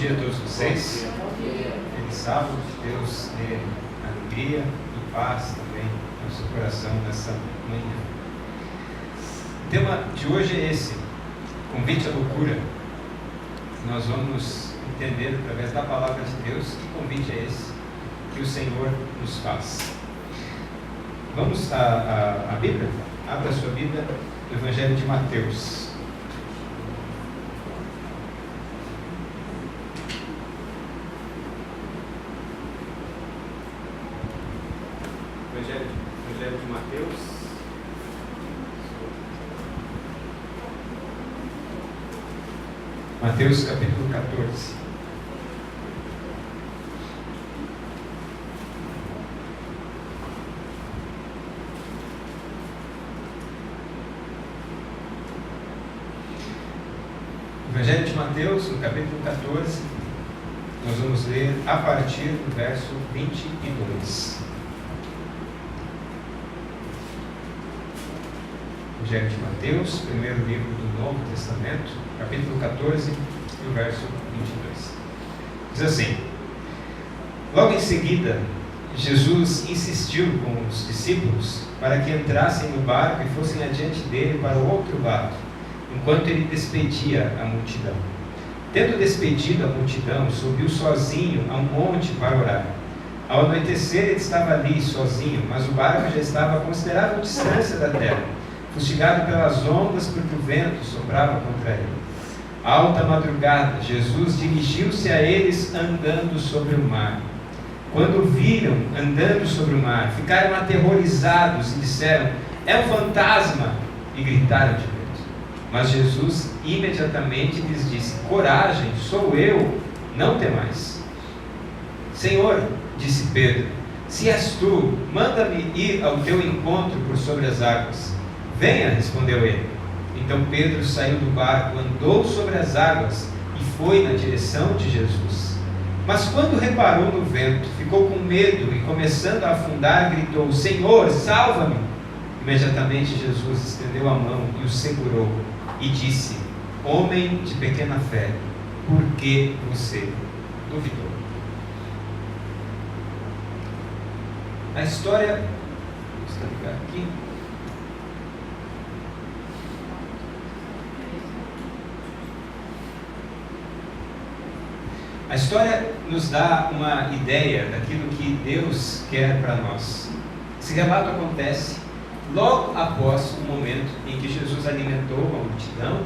dia a todos vocês. Feliz sábado. Deus dê alegria e paz também no seu coração nessa manhã. O tema de hoje é esse: convite à loucura. Nós vamos entender através da palavra de Deus que convite é esse que o Senhor nos faz. Vamos à Bíblia? Abra a sua Bíblia no Evangelho de Mateus. Evangelho de Mateus. Mateus capítulo 14. Evangelho de Mateus, no capítulo 14, nós vamos ler a partir do verso 22. Evangelho de Mateus, primeiro livro do Novo Testamento, capítulo 14, e o verso 22. Diz assim: logo em seguida, Jesus insistiu com os discípulos para que entrassem no barco e fossem adiante dele para o outro lado, enquanto ele despedia a multidão. Tendo despedido a multidão, subiu sozinho a um monte para orar. Ao anoitecer, ele estava ali sozinho, mas o barco já estava a considerável distância da terra, fustigado pelas ondas, porque o vento soprava contra ele. À alta madrugada, Jesus dirigiu-se a eles andando sobre o mar. Quando o viram andando sobre o mar, ficaram aterrorizados e disseram: é um fantasma! E gritaram de medo. Mas Jesus imediatamente lhes disse: coragem, sou eu, não temais. Senhor, disse Pedro, se és tu, manda-me ir ao teu encontro por sobre as águas. Venha, respondeu ele. Então Pedro saiu do barco, andou sobre as águas e foi na direção de Jesus. Mas quando reparou no vento, ficou com medo e, começando a afundar, gritou: Senhor, salva-me! Imediatamente Jesus estendeu a mão e o segurou e disse: homem de pequena fé, por que você duvidou? A história, vou ligar aqui. A história nos dá uma ideia daquilo que Deus quer para nós. Esse relato acontece logo após o momento em que Jesus alimentou a multidão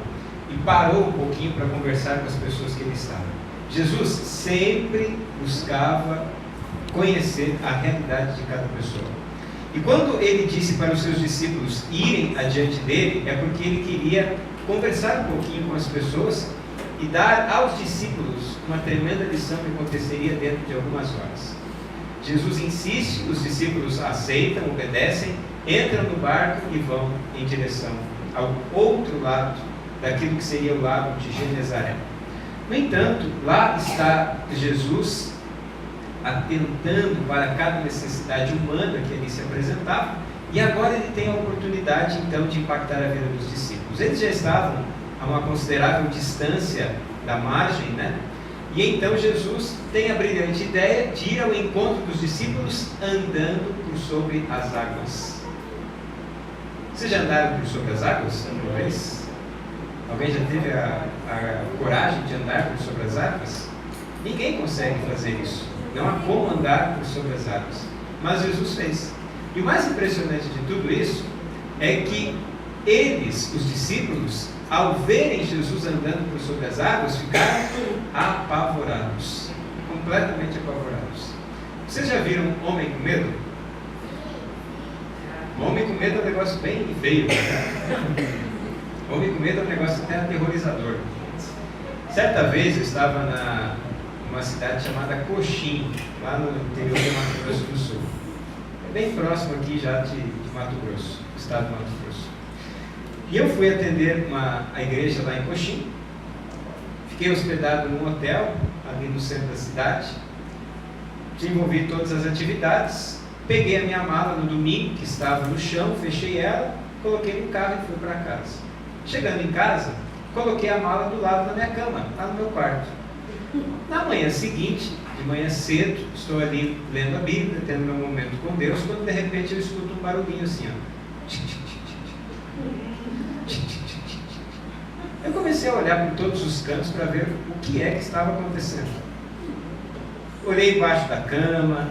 e parou um pouquinho para conversar com as pessoas que ele estava. Jesus sempre buscava conhecer a realidade de cada pessoa. E quando ele disse para os seus discípulos irem adiante dele, é porque ele queria conversar um pouquinho com as pessoas e dar aos discípulos uma tremenda lição que aconteceria dentro de algumas horas. Jesus insiste, os discípulos aceitam, obedecem, entram no barco e vão em direção ao outro lado daquilo que seria o lago de Genezaré. No entanto, lá está Jesus atentando para cada necessidade humana que ali se apresentava, e agora ele tem a oportunidade então de impactar a vida dos discípulos. Eles já estavam a uma considerável distância da margem, né? E então Jesus tem a brilhante ideia de ir ao encontro dos discípulos andando por sobre as águas. Vocês já andaram por sobre as águas alguma vez? Alguém já teve a coragem de andar por sobre as águas? Ninguém consegue fazer isso. Não há como andar por sobre as águas. Mas Jesus fez. E o mais impressionante de tudo isso é que eles, os discípulos, ao verem Jesus andando por sobre as águas, ficaram apavorados. Completamente apavorados. Vocês já viram um homem com medo? Um homem com medo é um negócio bem feio, né? Homem com medo é um negócio até aterrorizador. Certa vez eu estava numa cidade chamada Coxim, lá no interior do Mato Grosso do Sul. É bem próximo aqui já de Mato Grosso, estado do Mato Grosso. E eu fui atender a igreja lá em Coxim. Fiquei hospedado num hotel ali no centro da cidade. Desenvolvi todas as atividades. Peguei a minha mala no domingo, que estava no chão, fechei ela, coloquei no carro e fui para casa. Chegando em casa, coloquei a mala do lado da minha cama, lá no meu quarto. Na manhã seguinte, de manhã cedo, estou ali lendo a Bíblia, tendo meu momento com Deus, quando de repente eu escuto um barulhinho assim, ó. Eu comecei a olhar por todos os cantos para ver o que é que estava acontecendo. Olhei embaixo da cama,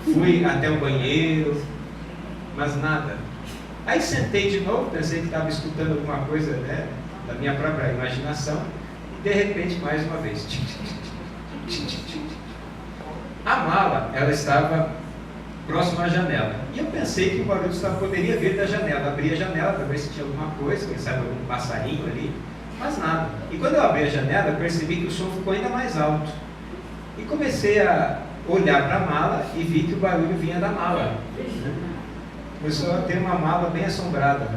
fui até o banheiro, mas nada. Aí sentei de novo, pensei que estava escutando alguma coisa, né, da minha própria imaginação, e de repente mais uma vez. A mala, ela estava próxima à janela. E eu pensei que o barulho poderia vir da janela. Abri a janela para ver se tinha alguma coisa, quem sabe algum passarinho ali, mas nada. E quando eu abri a janela, eu percebi que o som ficou ainda mais alto. E comecei a olhar para a mala e vi que o barulho vinha da mala. Começou a ter uma mala bem assombrada.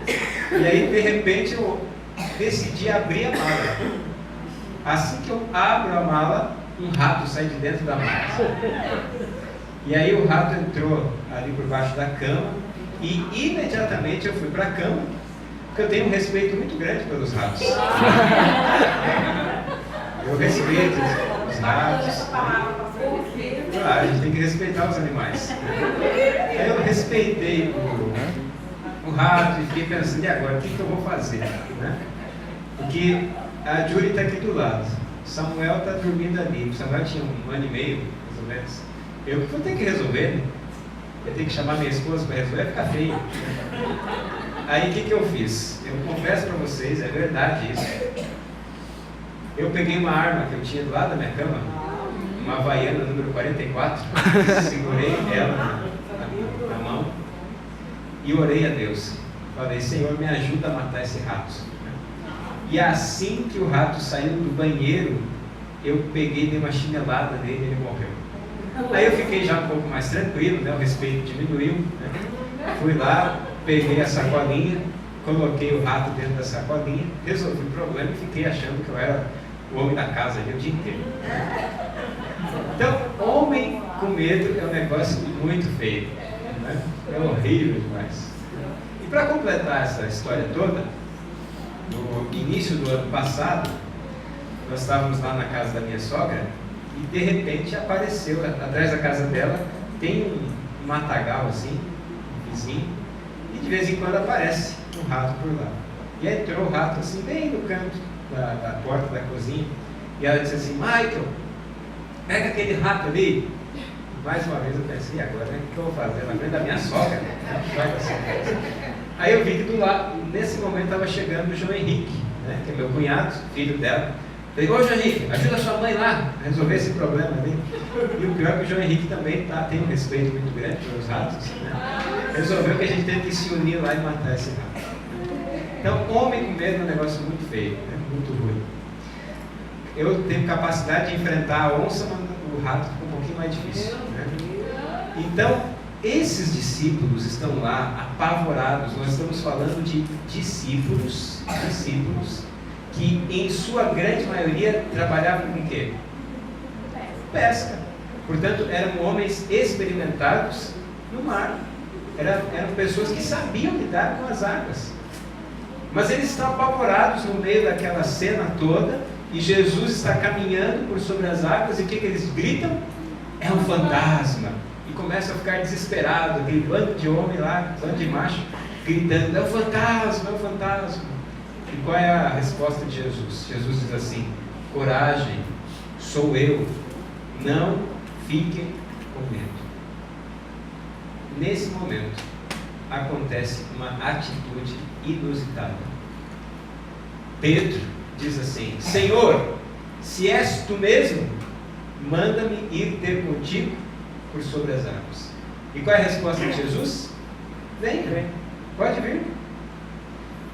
E aí, de repente, eu decidi abrir a mala. Assim que eu abro a mala, um rato sai de dentro da mala. E aí o rato entrou ali por baixo da cama e imediatamente eu fui para a cama, porque eu tenho um respeito muito grande pelos ratos. Eu respeito os ratos. A gente tem que respeitar os animais. Aí eu respeitei o rato e fiquei pensando, e agora, o que eu vou fazer? Né? Porque a Julie está aqui do lado, Samuel está dormindo ali. O Samuel tinha 1 ano e meio, mais ou menos. Eu vou ter que resolver, né? Eu tenho que chamar minha esposa para resolver, vai ficar feio. Aí o que eu fiz? Eu confesso para vocês, é verdade isso. Eu peguei uma arma que eu tinha do lado da minha cama, uma Havaiana número 44, segurei ela na mão e orei a Deus. Falei, Senhor, me ajuda a matar esse rato. E assim que o rato saiu do banheiro, eu peguei, dei uma chinelada nele e ele morreu. Aí eu fiquei já um pouco mais tranquilo, né? O respeito diminuiu, né? Fui lá, peguei a sacolinha, coloquei o rato dentro da sacolinha, resolvi o problema e fiquei achando que eu era o homem da casa ali o dia inteiro. Então, homem com medo é um negócio muito feio, né? É horrível demais. E para completar essa história toda, no início do ano passado, nós estávamos lá na casa da minha sogra e de repente apareceu, atrás da casa dela, tem um matagal assim, um vizinho, e de vez em quando aparece um rato por lá. E aí entrou o rato assim, bem no canto da porta da cozinha, e ela disse assim, Michael, pega aquele rato ali. Mais uma vez eu pensei, agora o que eu vou fazer? Na frente da minha sogra? Aí eu vi que do lado, nesse momento estava chegando o João Henrique, né, que é meu cunhado, filho dela. Falei, ô João Henrique, ajuda a sua mãe lá a resolver esse problema ali. E o pior é que o João Henrique também tem um respeito muito grande pelos ratos, né? Resolveu que a gente teve que se unir lá e matar esse rato. Então, homem com medo é um negócio muito feio, né? Muito ruim. Eu tenho capacidade de enfrentar a onça, mas o rato fica um pouquinho mais difícil, né? Então, esses discípulos estão lá apavorados. Nós estamos falando de discípulos que em sua grande maioria trabalhavam com o quê? Pesca. Portanto, eram homens experimentados no mar. Eram pessoas que sabiam lidar com as águas. Mas eles estão apavorados no meio daquela cena toda, e Jesus está caminhando por sobre as águas, e o que eles gritam? É um fantasma. E começam a ficar desesperados, aquele bando de homem lá, bando de macho, gritando, é um fantasma, é um fantasma. E qual é a resposta de Jesus? Jesus diz assim, coragem, sou eu, não fiquem com medo. Nesse momento, acontece uma atitude inusitada. Pedro diz assim, Senhor, se és tu mesmo, manda-me ir ter contigo por sobre as águas. E qual é a resposta de Jesus? Vem, pode vir.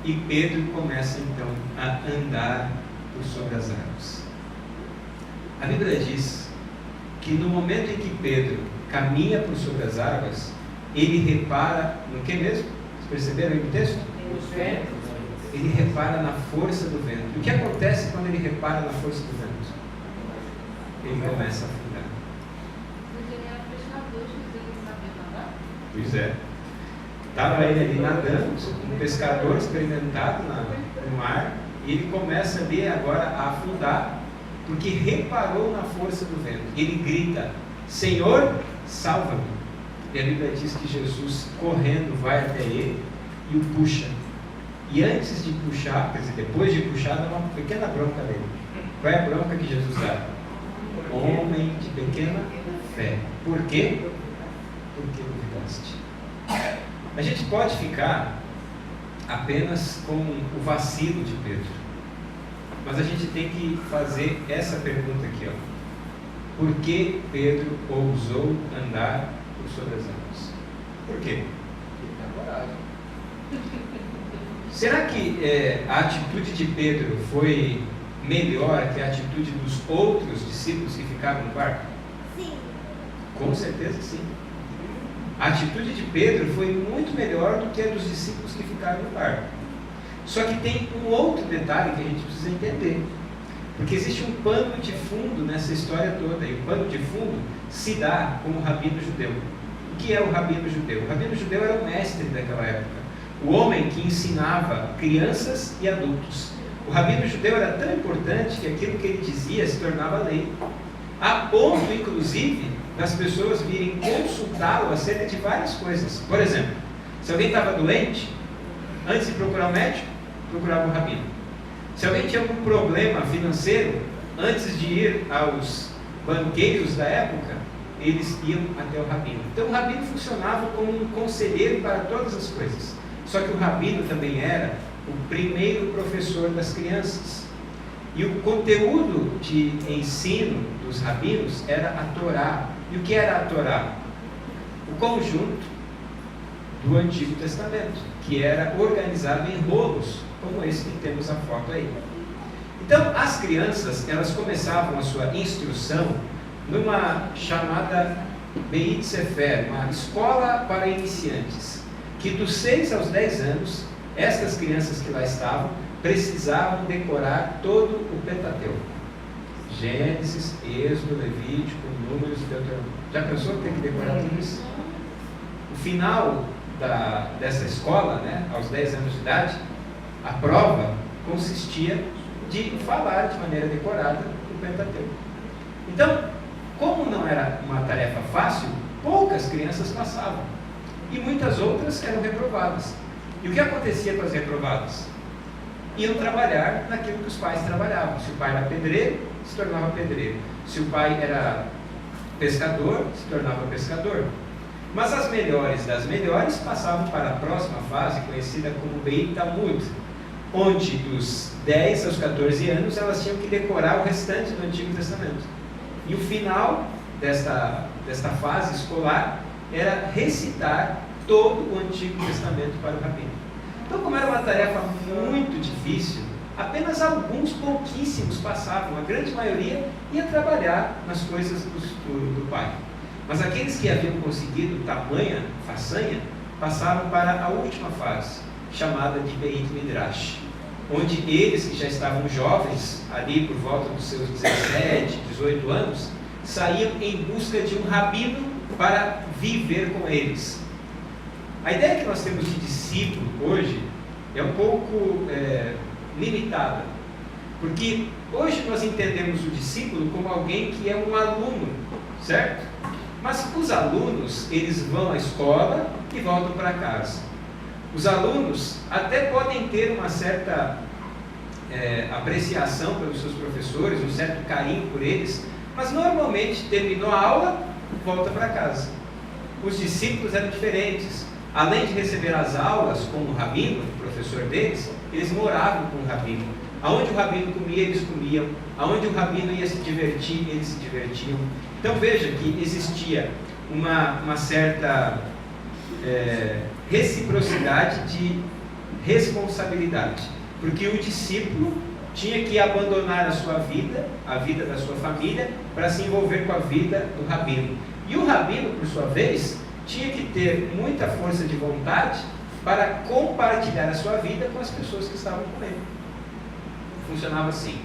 E Pedro começa então a andar por sobre as águas. A Bíblia diz que no momento em que Pedro caminha por sobre as águas, ele repara no que mesmo? Vocês perceberam aí no texto? Ele repara na força do vento. E o que acontece quando ele repara na força do vento? Ele começa a afundar. Pois é. Estava ele ali nadando, um pescador experimentado no mar, e ele começa ali agora a afundar. porque reparou na força do vento. Ele grita: Senhor, salva-me. E a Bíblia diz que Jesus, correndo, vai até ele e o puxa. E antes de puxar, quer dizer, depois de puxar, dá uma pequena bronca nele. Qual é a bronca que Jesus dá? Homem de pequena fé. Por quê? Porque duvidaste. A gente pode ficar apenas com o vacilo de Pedro, mas a gente tem que fazer essa pergunta aqui, ó. Por que Pedro ousou andar por sobre as águas? Por quê? Porque tem coragem. Será que a atitude de Pedro foi melhor que a atitude dos outros discípulos que ficaram no barco? Sim. Com certeza sim. A atitude de Pedro foi muito melhor do que a dos discípulos que ficaram no barco. Só que tem um outro detalhe que a gente precisa entender. Porque existe um pano de fundo nessa história toda. E o pano de fundo se dá com o rabino judeu. O que é o rabino judeu? O rabino judeu era o mestre daquela época. O homem que ensinava crianças e adultos. O rabino judeu era tão importante que aquilo que ele dizia se tornava lei. A ponto, inclusive, das pessoas virem consultá-lo acerca de várias coisas. Por exemplo, se alguém estava doente, antes de procurar o médico, procurava o rabino. Se alguém tinha algum problema financeiro, antes de ir aos banqueiros da época, eles iam até o rabino. Então o rabino funcionava como um conselheiro para todas as coisas. Só que o rabino também era o primeiro professor das crianças. E o conteúdo de ensino dos rabinos era a Torá. E o que era a Torá? O conjunto do Antigo Testamento, que era organizado em rolos, como esse que temos a foto aí. Então, as crianças, elas começavam a sua instrução numa chamada Beit Sefer, uma escola para iniciantes, que dos 6 aos 10 anos, estas crianças que lá estavam, precisavam decorar todo o Pentateuco. Gênesis, Êxodo, Levítico, Números, Deuteronômio. Já pensou ter que decorar tudo isso? O final dessa escola, né, aos 10 anos de idade, a prova consistia de falar de maneira decorada o Pentateuco. Então, como não era uma tarefa fácil, poucas crianças passavam. E muitas outras eram reprovadas. E o que acontecia com as reprovadas? Iam trabalhar naquilo que os pais trabalhavam. Se o pai era pedreiro, se tornava pedreiro. Se o pai era pescador, se tornava pescador. Mas as melhores das melhores passavam para a próxima fase, conhecida como Beit Talmud, onde dos 10 aos 14 anos elas tinham que decorar o restante do Antigo Testamento. E o final desta fase escolar era recitar todo o Antigo Testamento para o rabino. Então, como era uma tarefa muito difícil, apenas alguns pouquíssimos passavam, a grande maioria ia trabalhar nas coisas do pai. Mas aqueles que haviam conseguido tamanha façanha, passavam para a última fase, chamada de Beit Midrash, onde eles que já estavam jovens, ali por volta dos seus 17, 18 anos, saíam em busca de um rabino para viver com eles. A ideia que nós temos de discípulo hoje é um pouco limitada, porque hoje nós entendemos o discípulo como alguém que é um aluno, certo? Mas os alunos, eles vão à escola e voltam para casa. Os alunos até podem ter uma certa apreciação pelos seus professores, um certo carinho por eles, mas normalmente terminou a aula, volta para casa. Os discípulos eram diferentes. Além de receber as aulas com o rabino, o professor deles, eles moravam com o rabino. Aonde o rabino comia, eles comiam. Aonde o rabino ia se divertir, eles se divertiam. Então veja que existia uma certa reciprocidade de responsabilidade. Porque o discípulo tinha que abandonar a sua vida, a vida da sua família, para se envolver com a vida do rabino. E o rabino, por sua vez, tinha que ter muita força de vontade para compartilhar a sua vida com as pessoas que estavam com ele. Funcionava assim.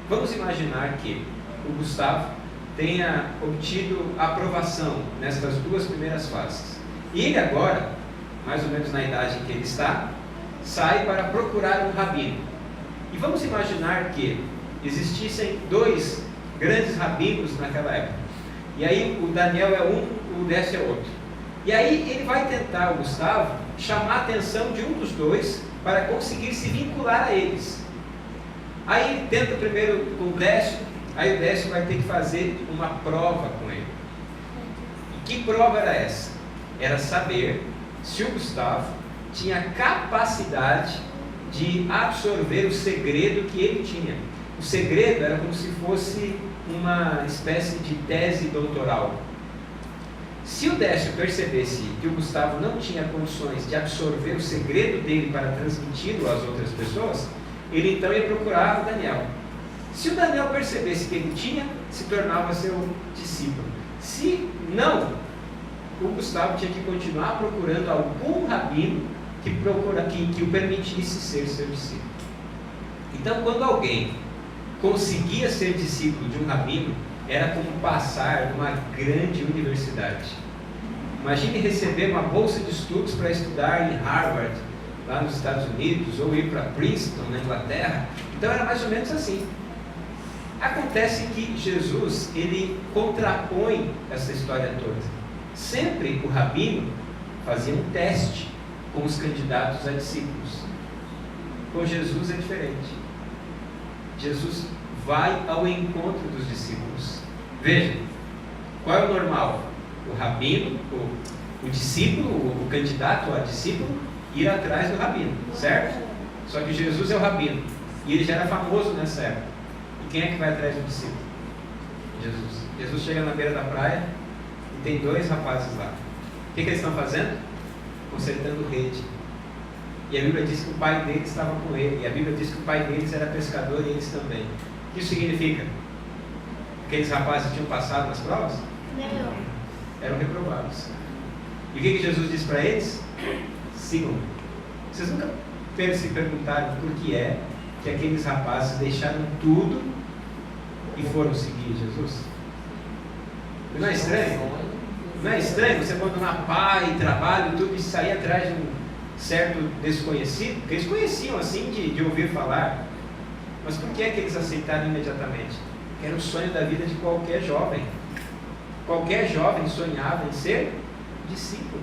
Vamos imaginar que o Gustavo tenha obtido aprovação nestas 2 primeiras fases. E ele agora, mais ou menos na idade em que ele está, sai para procurar um rabino. E vamos imaginar que existissem dois grandes rabinos naquela época. E aí o Daniel é um, o Décio é outro. E aí ele vai tentar, o Gustavo, chamar a atenção de um dos dois para conseguir se vincular a eles. Aí ele tenta primeiro com o Décio, aí o Décio vai ter que fazer uma prova com ele. E que prova era essa? Era saber se o Gustavo tinha capacidade de absorver o segredo que ele tinha. O segredo era como se fosse uma espécie de tese doutoral. Se o Décio percebesse que o Gustavo não tinha condições de absorver o segredo dele para transmiti-lo às outras pessoas, ele então ia procurar o Daniel. Se o Daniel percebesse que ele tinha, se tornava seu discípulo. Se não, o Gustavo tinha que continuar procurando algum rabino que o permitisse ser seu discípulo. Então, quando alguém conseguia ser discípulo de um rabino, era como passar numa grande universidade. Imagine receber uma bolsa de estudos para estudar em Harvard, lá nos Estados Unidos, ou ir para Princeton, na Inglaterra. Então era mais ou menos assim. Acontece que Jesus, ele contrapõe essa história toda. Sempre o rabino fazia um teste com os candidatos a discípulos. Com Jesus é diferente. Jesus vai ao encontro dos discípulos. Veja, qual é o normal? O rabino, o discípulo, o candidato a discípulo, ir atrás do rabino, certo? Só que Jesus é o rabino, e ele já era famoso nessa época. E quem é que vai atrás do discípulo? Jesus. Jesus chega na beira da praia e tem dois rapazes lá. O que eles estão fazendo? Consertando rede. E a Bíblia diz que o pai deles estava com ele. E a Bíblia diz que o pai deles era pescador e eles também. O que isso significa? Aqueles rapazes tinham passado nas provas? Não. Eram reprovados. E o que Jesus disse para eles? Sigam. Vocês nunca se perguntaram por que é que aqueles rapazes deixaram tudo e foram seguir Jesus? Não é estranho? Não é estranho você abandonar pai, trabalho, tudo e sair atrás de um certo desconhecido? Porque eles conheciam assim de ouvir falar. Mas por que é que eles aceitaram imediatamente? Porque era o sonho da vida de qualquer jovem. Qualquer jovem sonhava em ser discípulo.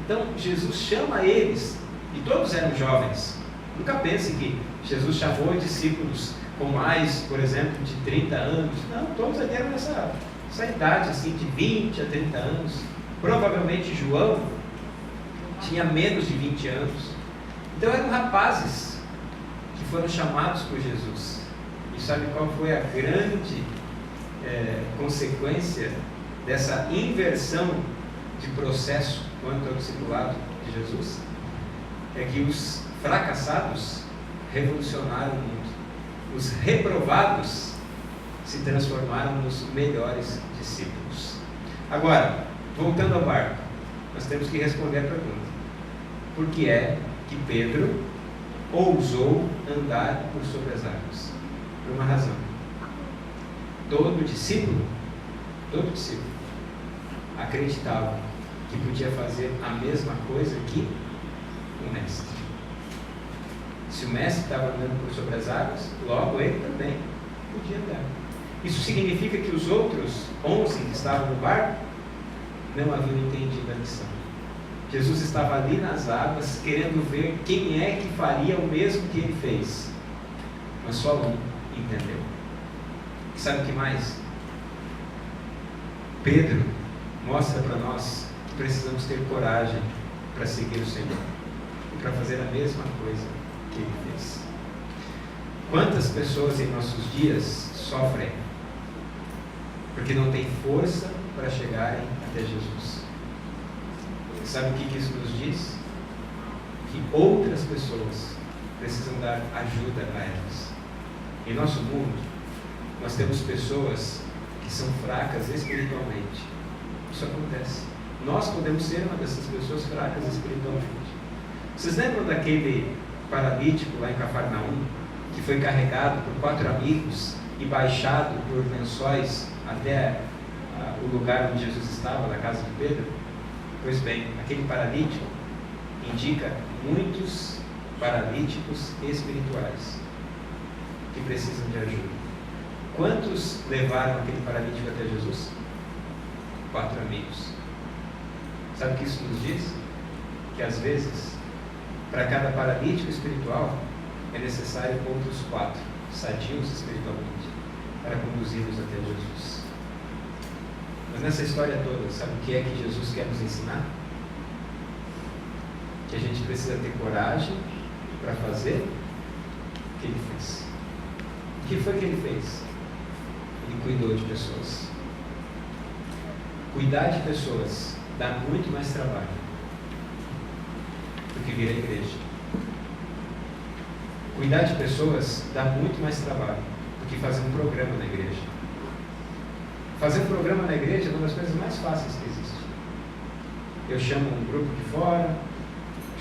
Então Jesus chama eles, e todos eram jovens. Nunca pense que Jesus chamou discípulos com mais, por exemplo, de 30 anos. Não, todos ali eram nessa idade, assim, de 20 a 30 anos. Provavelmente João tinha menos de 20 anos. Então eram rapazes que foram chamados por Jesus. E sabe qual foi a grande consequência dessa inversão de processo quanto ao discipulado de Jesus? É que os fracassados revolucionaram o mundo. Os reprovados se transformaram nos melhores discípulos. Agora, voltando ao barco, nós temos que responder a pergunta: por que é que Pedro ousou andar por sobre as águas? Por uma razão. Todo discípulo acreditava que podia fazer a mesma coisa que o mestre. Se o mestre estava andando por sobre as águas, logo ele também podia andar. Isso significa que os outros 11 que estavam no barco não haviam entendido a lição. Jesus estava ali nas águas querendo ver quem é que faria o mesmo que ele fez. Mas só um entendeu. E sabe o que mais? Pedro mostra para nós que precisamos ter coragem para seguir o Senhor e para fazer a mesma coisa que ele fez. Quantas pessoas em nossos dias sofrem porque não têm força para chegarem até Jesus? Sabe o que isso nos diz? Que outras pessoas precisam dar ajuda a elas. Em nosso mundo, nós temos pessoas que são fracas espiritualmente. Isso acontece. Nós podemos ser uma dessas pessoas fracas espiritualmente. Vocês lembram daquele paralítico lá em Cafarnaum, que foi carregado por 4 amigos e baixado por lençóis até o lugar onde Jesus estava, na casa de Pedro? Pois bem, aquele paralítico indica muitos paralíticos espirituais. que precisam de ajuda. Quantos levaram aquele paralítico até Jesus? 4 amigos. Sabe o que isso nos diz? Que às vezes, para cada paralítico espiritual, é necessário outros 4 sadios espiritualmente para conduzi-los até Jesus. Mas nessa história toda, sabe o que é que Jesus quer nos ensinar? Que a gente precisa ter coragem para fazer o que ele fez. O que foi que ele fez? Ele cuidou de pessoas. Cuidar de pessoas dá muito mais trabalho do que vir à igreja. Cuidar de pessoas dá muito mais trabalho do que fazer um programa na igreja. Fazer um programa na igreja é uma das coisas mais fáceis que existe. Eu chamo um grupo de fora,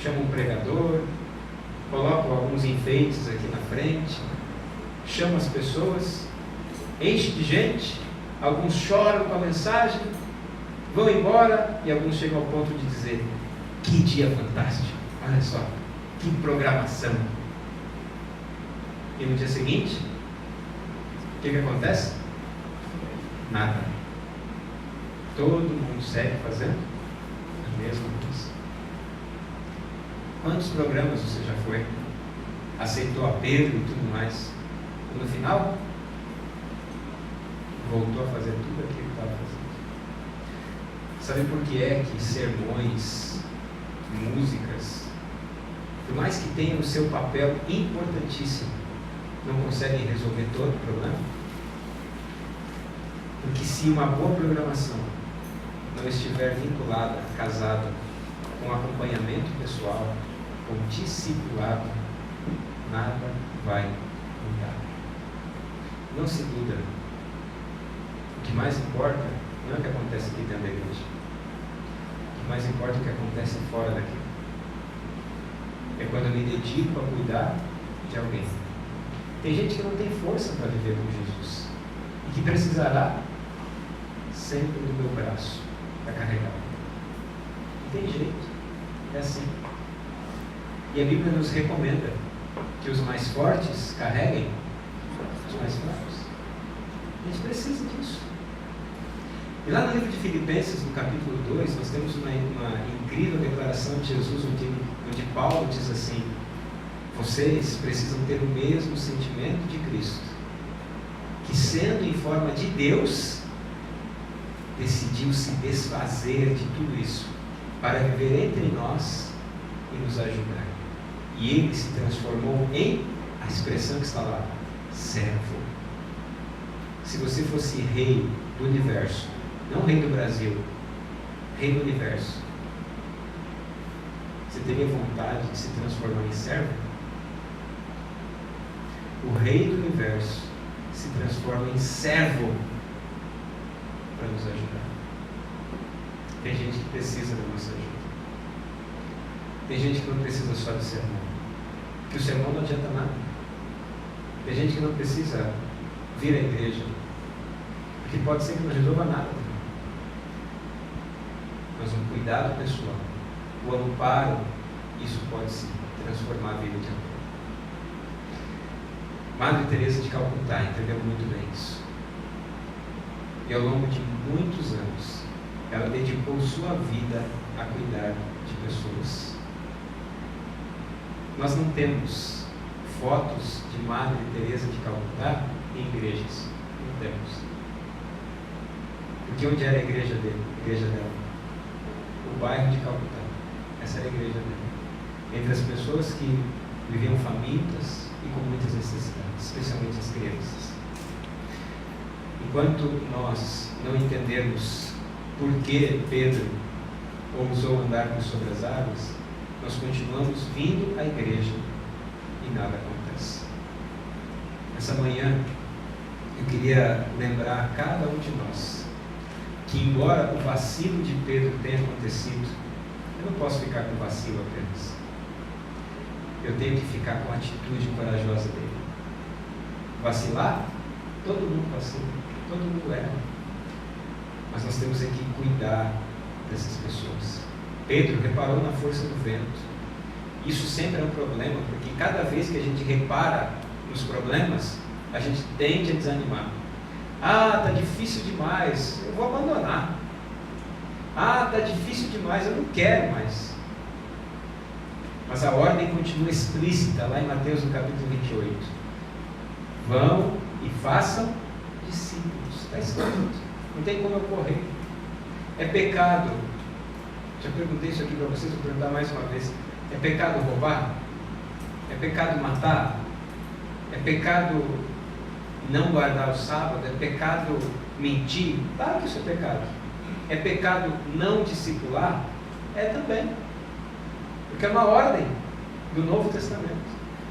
chamo um pregador, coloco alguns enfeites aqui na frente, chamo as pessoas, enche de gente, alguns choram com a mensagem, vão embora e alguns chegam ao ponto de dizer: que dia fantástico, olha só, que programação. E no dia seguinte, o que acontece? Nada. Todo mundo segue fazendo a mesma coisa. Quantos programas você já foi? Aceitou apelo e tudo mais. E no final, voltou a fazer tudo aquilo que estava fazendo. Sabe por que é que sermões, músicas, por mais que tenham o seu papel importantíssimo, não conseguem resolver todo o problema? Porque se uma boa programação não estiver vinculada, casada com acompanhamento pessoal, com discipulado, nada vai mudar. Não se iluda. O que mais importa não é o que acontece aqui dentro da igreja. O que mais importa é o que acontece fora daqui. É quando eu me dedico a cuidar de alguém. Tem gente que não tem força para viver com Jesus e que precisará sempre do meu braço para carregar. Não tem jeito, é assim. E a Bíblia nos recomenda que os mais fortes carreguem os mais fracos. A gente precisa disso. E lá no livro de Filipenses, no capítulo 2, nós temos uma incrível declaração de Jesus, onde Paulo diz assim: vocês precisam ter o mesmo sentimento de Cristo, que sendo em forma de Deus, decidiu se desfazer de tudo isso, para viver entre nós e nos ajudar. E ele se transformou em, a expressão que está lá, servo. Se você fosse rei do universo, não rei do Brasil, rei do universo, você teria vontade de se transformar em servo? O rei do universo se transforma em servo para nos ajudar. Tem gente que precisa da nossa ajuda. Tem gente que não precisa só de sermão, que o sermão não adianta nada. Tem gente que não precisa vir à igreja, porque pode ser que não resolva nada. Mas um cuidado pessoal, o amparo, isso pode se transformar a vida de alguém. Madre Teresa de Calcutá entendeu muito bem isso. E ao longo de muitos anos, ela dedicou sua vida a cuidar de pessoas. Nós não temos fotos de Madre Teresa de Calcutá em igrejas. Não temos. Porque onde era a igreja dela? O bairro de Calcutá. Essa era a igreja dela. Entre as pessoas que viviam famintas e com muitas necessidades, especialmente as crianças. Enquanto nós não entendermos por que Pedro ousou andar por sobre as águas, nós continuamos vindo à igreja e nada acontece. Essa manhã eu queria lembrar a cada um de nós que, embora o vacilo de Pedro tenha acontecido, eu não posso ficar com vacilo apenas. Eu tenho que ficar com a atitude corajosa dele. Vacilar? Todo mundo vacila, todo mundo erra. Mas nós temos que cuidar dessas pessoas. Pedro reparou na força do vento. Isso sempre é um problema, porque cada vez que a gente repara nos problemas, a gente tende a desanimar. Ah, está difícil demais, eu vou abandonar. Ah, está difícil demais, eu não quero mais. Mas a ordem continua explícita lá em Mateus no capítulo 28. Vão e façam discípulos. Está escrito. Não tem como eu correr. É pecado. Já perguntei isso aqui para vocês, vou perguntar mais uma vez. É pecado roubar? É pecado matar? É pecado não guardar o sábado? É pecado mentir? Claro que isso é pecado. É pecado não discipular? É também. Porque é uma ordem do Novo Testamento.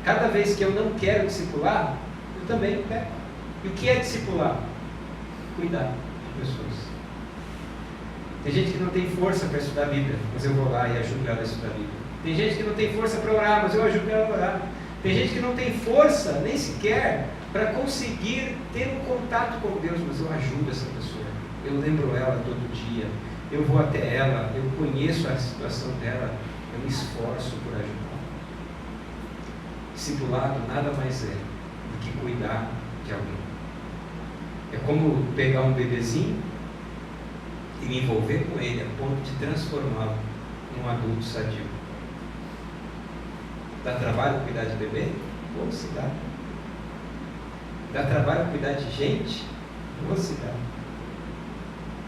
Cada vez que eu não quero discipular, eu também peco. E o que é discipular? Cuidar de pessoas. Tem gente que não tem força para estudar a Bíblia, mas eu vou lá e ajudo ela a estudar a Bíblia. Tem gente que não tem força para orar, mas eu ajudo ela a orar. Tem gente que não tem força, nem sequer, para conseguir ter um contato com Deus, mas eu ajudo essa pessoa. Eu lembro ela todo dia. Eu vou até ela, eu conheço a situação dela, eu me esforço por ajudar. Discipulado nada mais é do que cuidar de alguém. É como pegar um bebezinho e me envolver com ele a ponto de transformá-lo num adulto sadio. Dá trabalho cuidar de bebê? Ou se dá. Dá trabalho cuidar de gente? Ou se dá.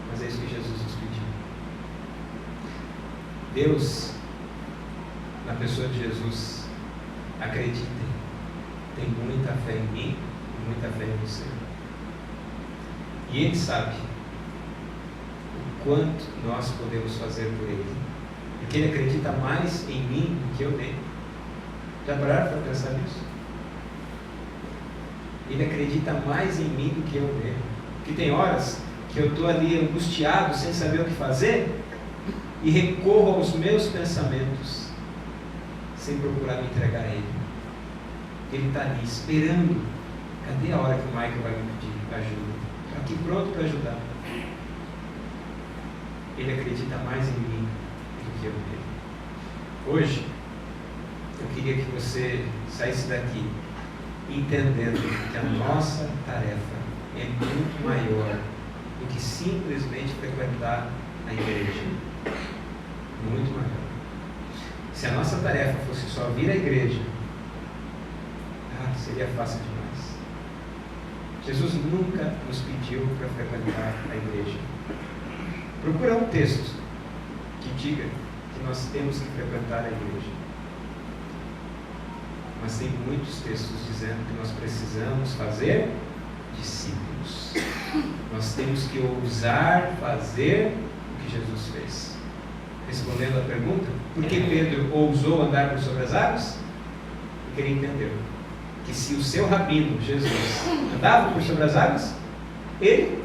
Mas é isso que Jesus nos pediu. Deus, na pessoa de Jesus, acreditem, tem muita fé em mim e muita fé em você. E Ele sabe o quanto nós podemos fazer por Ele. Porque Ele acredita mais em mim do que eu nele. Já pararam para pensar nisso? Ele acredita mais em mim do que eu nele. Porque tem horas que eu estou ali angustiado, sem saber o que fazer, e recorro aos meus pensamentos, sem procurar me entregar a Ele. Ele está ali esperando. Cadê a hora que o Michael vai me pedir ajuda? Estou aqui pronto para ajudar. Ele acredita mais em mim do que eu nele. Hoje, eu queria que você saísse daqui entendendo que a nossa tarefa é muito maior do que simplesmente frequentar a igreja. Muito maior. Se a nossa tarefa fosse só vir à igreja, seria fácil demais. Jesus nunca nos pediu para frequentar a igreja. Procura um texto que diga que nós temos que frequentar a igreja. Mas tem muitos textos dizendo que nós precisamos fazer discípulos. Nós temos que ousar fazer o que Jesus fez. Respondendo à pergunta, por que Pedro ousou andar por sobre as águas? Porque ele entendeu que se o seu rabino, Jesus, andava por sobre as águas, ele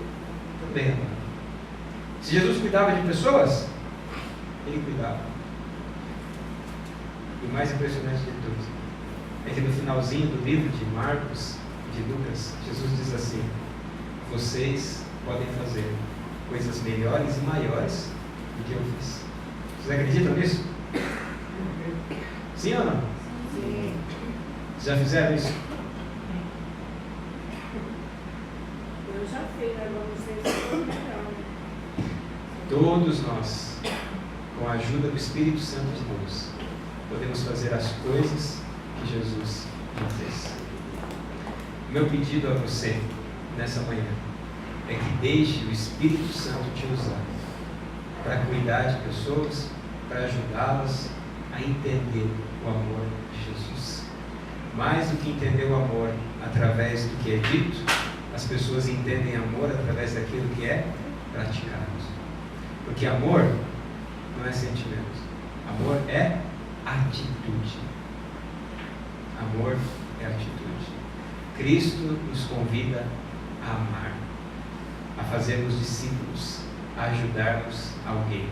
também andava. Se Jesus cuidava de pessoas, ele cuidava. E o mais impressionante de tudo é que no finalzinho do livro de Marcos e de Lucas, Jesus diz assim: vocês podem fazer coisas melhores e maiores do que eu fiz. Vocês acreditam nisso? Sim ou não? Sim. Já fizeram isso? Eu já fiz, agora vocês estão melhor. Todos nós, com a ajuda do Espírito Santo de Deus, podemos fazer as coisas que Jesus não fez. Meu pedido a você, nessa manhã, é que deixe o Espírito Santo te usar para cuidar de pessoas, para ajudá-las a entender o amor de Jesus. Mais do que entender o amor através do que é dito, as pessoas entendem amor através daquilo que é praticado. Porque amor não é sentimento. Amor é atitude. Amor é atitude. Cristo nos convida a amar, a fazermos discípulos, a ajudarmos alguém.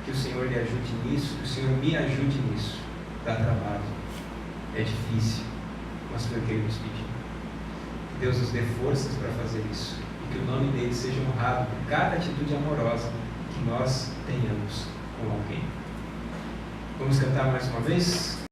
Que o Senhor lhe ajude nisso, que o Senhor me ajude nisso. Dá trabalho, é difícil, mas foi o que Ele nos pediu. Que Deus nos dê forças para fazer isso e que o nome dele seja honrado por cada atitude amorosa que nós tenhamos com alguém. Vamos cantar mais uma vez?